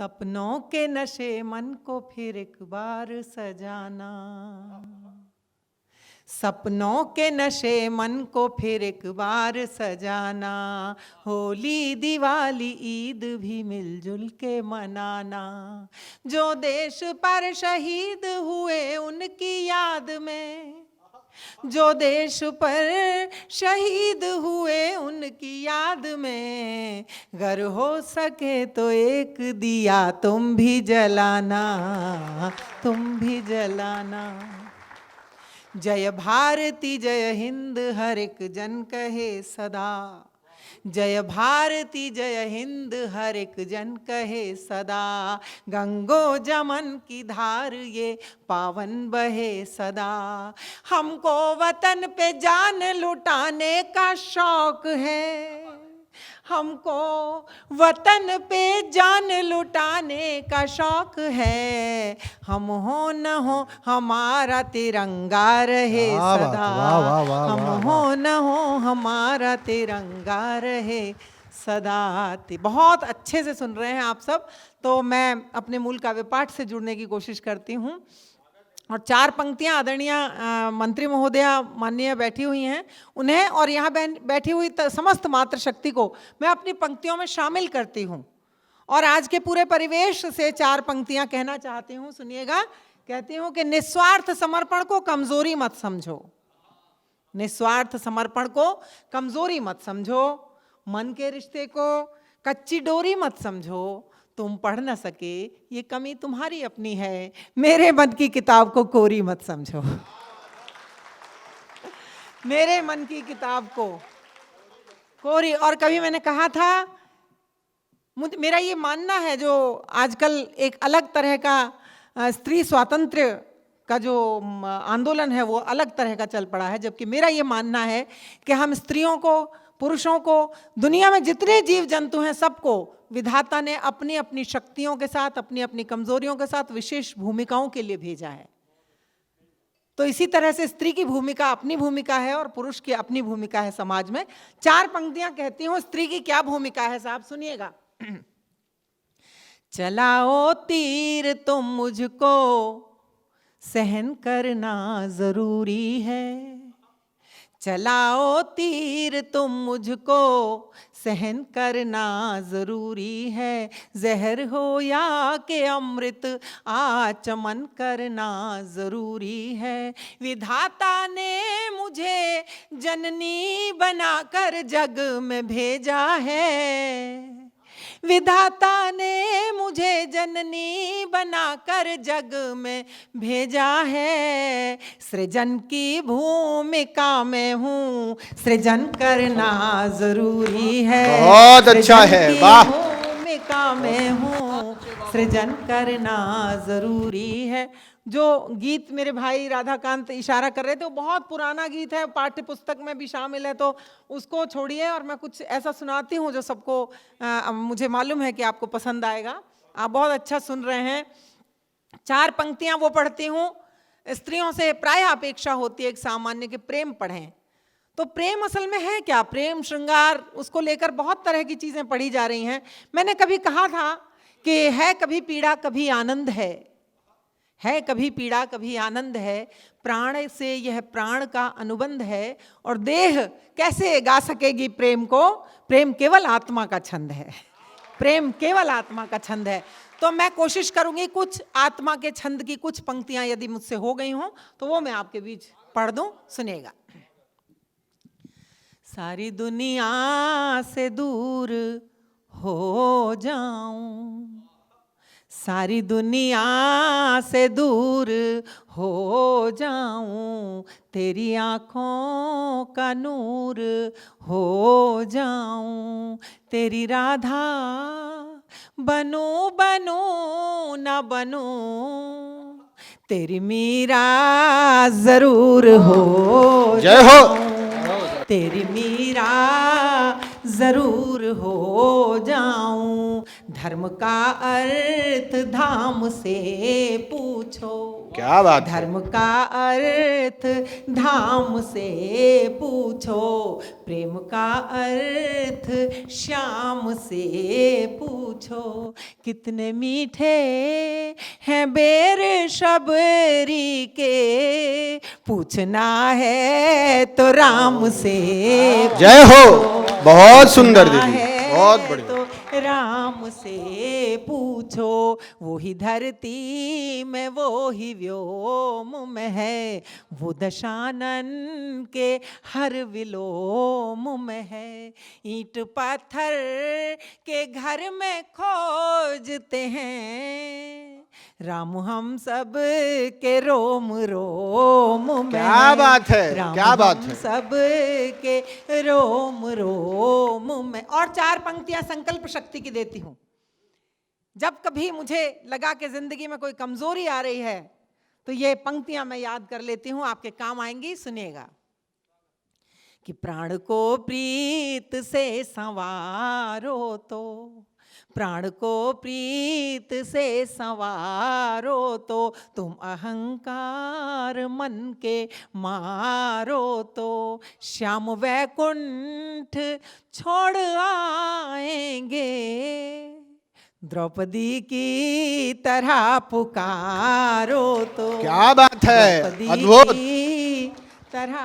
सपनों के नशे मन को फिर एक बार सजाना, सपनों के नशे मन को फिर एक बार सजाना, होली दिवाली ईद भी मिलजुल के मनाना। जो देश पर शहीद हुए उनकी याद में, जो देश पर शहीद हुए उनकी याद में, अगर हो सके तो एक दिया तुम भी जलाना, तुम भी जलाना। जय भारती जय हिंद हर एक जन कहे सदा, जय भारती जय हिंद हर एक जन कहे सदा। गंगो जमन की धार ये पावन बहे सदा। हमको वतन पे जान लुटाने का शौक है, हमको वतन पे जान लुटाने का शौक है। हम हो न हो हमारा तिरंगा रहे सदा, हम हो न हो हमारा तिरंगा रहे सदा। बहुत अच्छे से सुन रहे हैं आप सब। तो मैं अपने मूल काव्य पाठ से जुड़ने की कोशिश करती हूँ और चार पंक्तियां आदरणीय मंत्री महोदया माननीय बैठी हुई हैं, उन्हें और यहाँ बैठी हुई समस्त मातृशक्ति को मैं अपनी पंक्तियों में शामिल करती हूँ और आज के पूरे परिवेश से चार पंक्तियां कहना चाहती हूँ। सुनिएगा, कहती हूँ कि निस्वार्थ समर्पण को कमजोरी मत समझो, निस्वार्थ समर्पण को कमजोरी मत समझो, मन के रिश्ते को कच्ची डोरी मत समझो, तुम पढ़ न सके ये कमी तुम्हारी अपनी है, मेरे मन की किताब को कोरी मत समझो। मेरे मन की किताब को कोरी। और कभी मैंने कहा था, मेरा ये मानना है, जो आजकल एक अलग तरह का स्त्री स्वातंत्र्य का जो आंदोलन है वो अलग तरह का चल पड़ा है, जबकि मेरा ये मानना है कि हम स्त्रियों को, पुरुषों को, दुनिया में जितने जीव जंतु हैं सबको विधाता ने अपनी अपनी शक्तियों के साथ, अपनी अपनी कमजोरियों के साथ विशेष भूमिकाओं के लिए भेजा है। तो इसी तरह से स्त्री की भूमिका अपनी भूमिका है और पुरुष की अपनी भूमिका है समाज में। चार पंक्तियां कहती हूं स्त्री की क्या भूमिका है, साहब सुनिएगा। चलाओ तीर तुम मुझको सहन करना जरूरी है, चलाओ तीर तुम मुझको सहन करना जरूरी है, जहर हो या के अमृत आचमन करना जरूरी है। विधाता ने मुझे जननी बनाकर जग में भेजा है, विधाता ने मुझे जननी बनाकर जग में भेजा है। सृजन की भूमिका में हूँ, सृजन करना जरूरी है। बहुत अच्छा है, वाह। भूमिका में हूँ, सृजन करना जरूरी है। जो गीत मेरे भाई राधाकांत इशारा कर रहे थे वो बहुत पुराना गीत है, पाठ्य पुस्तक में भी शामिल है, तो उसको छोड़िए और मैं कुछ ऐसा सुनाती हूँ जो सबको मुझे मालूम है कि आपको पसंद आएगा। आप बहुत अच्छा सुन रहे हैं। चार पंक्तियां वो पढ़ती हूँ। स्त्रियों से प्राय अपेक्षा होती है एक सामान्य के प्रेम पढ़ें। तो प्रेम असल में है क्या, प्रेम श्रृंगार, उसको लेकर बहुत तरह की चीजें पढ़ी जा रही हैं। मैंने कभी कहा था कि है कभी पीड़ा कभी आनंद है कभी पीड़ा कभी आनंद है, प्राण से यह प्राण का अनुबंध है, और देह कैसे गा सकेगी प्रेम को, प्रेम केवल आत्मा का छंद है, प्रेम केवल आत्मा का छंद है। तो मैं कोशिश करूंगी कुछ आत्मा के छंद की कुछ पंक्तियां यदि मुझसे हो गई हों तो वो मैं आपके बीच पढ़ दूं। सुनिएगा। सारी दुनिया से दूर हो जाऊं, सारी दुनिया से दूर हो जाऊं, तेरी आँखों का नूर हो जाऊं, तेरी राधा बनूं बनूं न बनूं, तेरी मीरा जरूर हो जाऊं, तेरी मीरा जरूर हो जाऊं, धर्म का अर्थ धाम से पूछो। क्या बात है। धर्म का अर्थ धाम से पूछो, प्रेम का अर्थ श्याम से पूछो। कितने मीठे हैं बेर शबरी के, पूछना है तो राम से। जय हो। बहुत सुंदर पूछना दीदी, है बहुत बढ़िया। तो राम से पूछो। वो ही धरती में, वो ही व्योम में है, वो दशानन के हर विलोम में है। ईंट पत्थर के घर में खोजते हैं, राम हम सब के रोम रोम में। क्या बात है, राम क्या बात हम है। सब के रोम रोम में। और 4 पंक्तियां संकल्प शक्ति की देती हूं। जब कभी मुझे लगा कि जिंदगी में कोई कमजोरी आ रही है तो ये पंक्तियां मैं याद कर लेती हूं, आपके काम आएंगी। सुनिएगा कि प्राण को प्रीत से संवारो तो, प्राण को प्रीत से संवारो तो, तुम अहंकार मन के मारो तो, श्याम वैकुंठ छोड़ आएंगे, द्रौपदी की तरह पुकारो तो। क्या बात है, द्रौपदी अद्भुत। की तरह